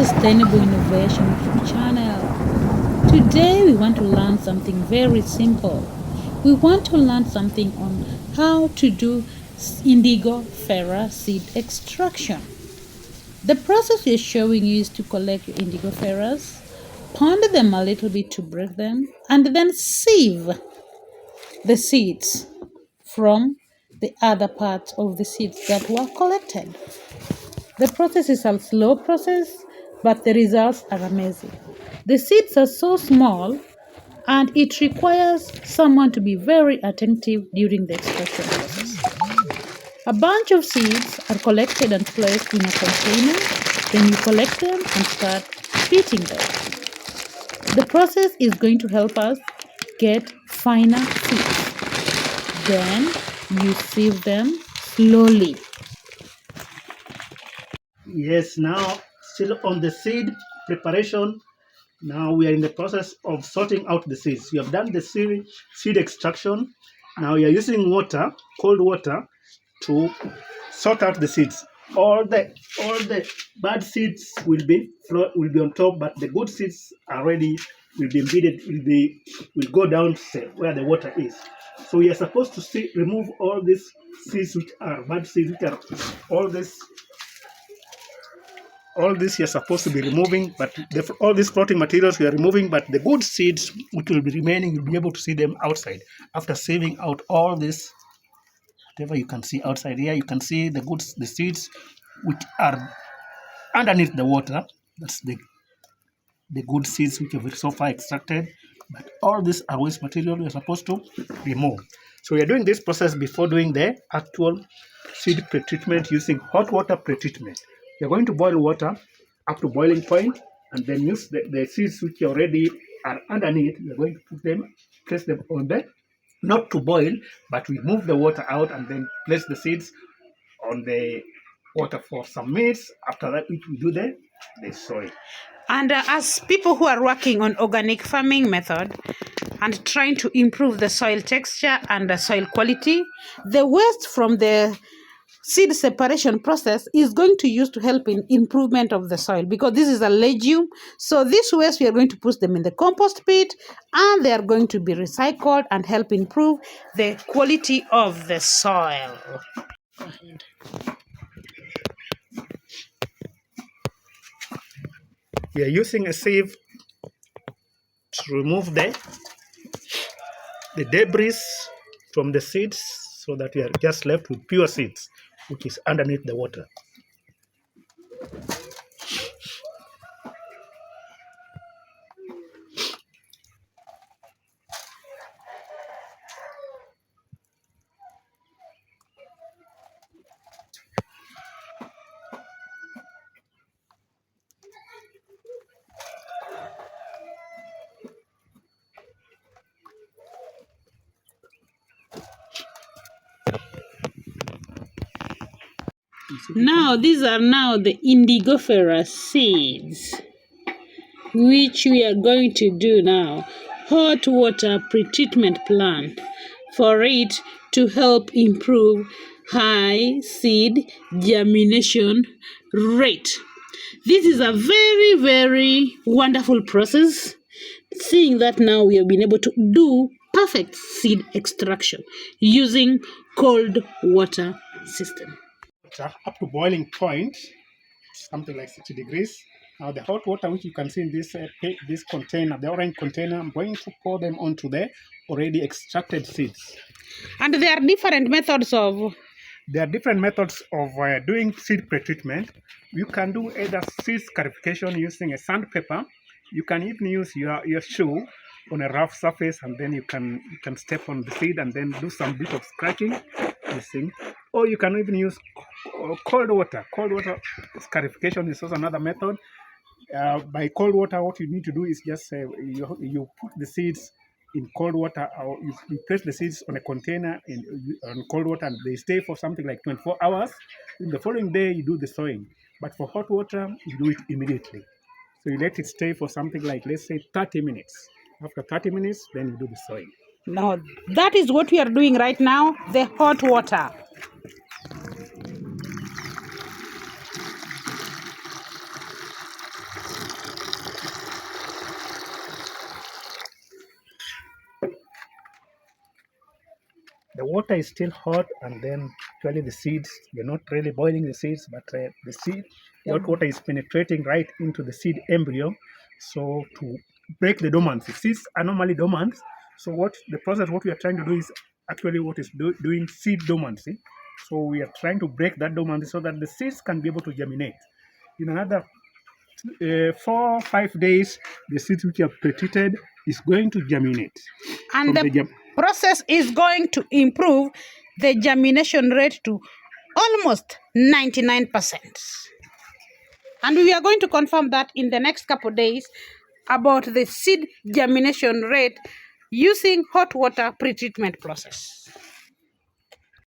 Sustainable Innovation YouTube channel. Today we want to learn something very simple. We want to learn something on how to do Indigofera seed extraction. The process we're showing you is to collect your Indigoferas, pound them a little bit to break them, and then sieve the seeds from the other parts of the seeds that were collected. The process is a slow process, but the results are amazing. The seeds are so small and it requires someone to be very attentive during the extraction process. A bunch of seeds are collected and placed in a container. Then you collect them and start treating them. The process is going to help us get finer seeds. Then you sieve them slowly. Yes, now still on the seed preparation. Now we are in the process of sorting out the seeds. You have done the seed extraction. Now you are using water, cold water, to sort out the seeds. All the bad seeds will be on top, but the good seeds are ready. Will be embedded. Will go down where the water is. So we are supposed to remove all these seeds which are bad seeds, which are all this you're supposed to be removing, but all these floating materials we are removing, but the good seeds which will be remaining, you'll be able to see them outside. After saving out all this, whatever you can see outside here, you can see the seeds which are underneath the water. That's the good seeds which have so far extracted, but all these are waste material you're supposed to remove. So we are doing this process before doing the actual seed pretreatment using hot water pretreatment. You're going to boil water up to boiling point and then use the seeds which already are underneath. You're going to place them on there, not to boil, but we move the water out and then place the seeds on the water for some minutes. After that, which we do the soil. And as people who are working on organic farming method and trying to improve the soil texture and the soil quality, the waste from the seed separation process is going to use to help in improvement of the soil, because this is a legume. So this waste, we are going to put them in the compost pit and they are going to be recycled and help improve the quality of the soil. We are using a sieve to remove the debris from the seeds so that we are just left with pure seeds, which is underneath the water. Now, these are now the Indigofera seeds, which we are going to do now. Hot water pretreatment plant for it to help improve high seed germination rate. This is a very, very wonderful process, seeing that now we have been able to do perfect seed extraction using cold water system. Up to boiling point, something like 60 degrees. Now the hot water which you can see in this container, the orange container, I'm going to pour them onto the already extracted seeds. And there are different methods of doing seed pretreatment. You can do either seed scarification using a sandpaper. You can even use your shoe on a rough surface, and then you can step on the seed and then do some bit of scratching using, or you can even use cold water. Cold water scarification is also another method. By cold water, what you need to do is just you put the seeds in cold water, or you place the seeds on a container on cold water, and they stay for something like 24 hours. In the following day, you do the sowing. But for hot water, you do it immediately. So you let it stay for something like, let's say, 30 minutes. After 30 minutes, then you do the sowing. Now, that is what we are doing right now, the hot water. water is still hot, and then actually the seeds, you're not really boiling the seeds, but the hot water is penetrating right into the seed embryo. So to break the dormancy, seeds are normally dormant. So what we are trying to do is actually what is doing seed dormancy. So we are trying to break that dormancy so that the seeds can be able to germinate. In another 4 or 5 days, the seeds which are pretreated is going to germinate. And the process is going to improve the germination rate to almost 99%. And we are going to confirm that in the next couple of days about the seed germination rate using hot water pretreatment process.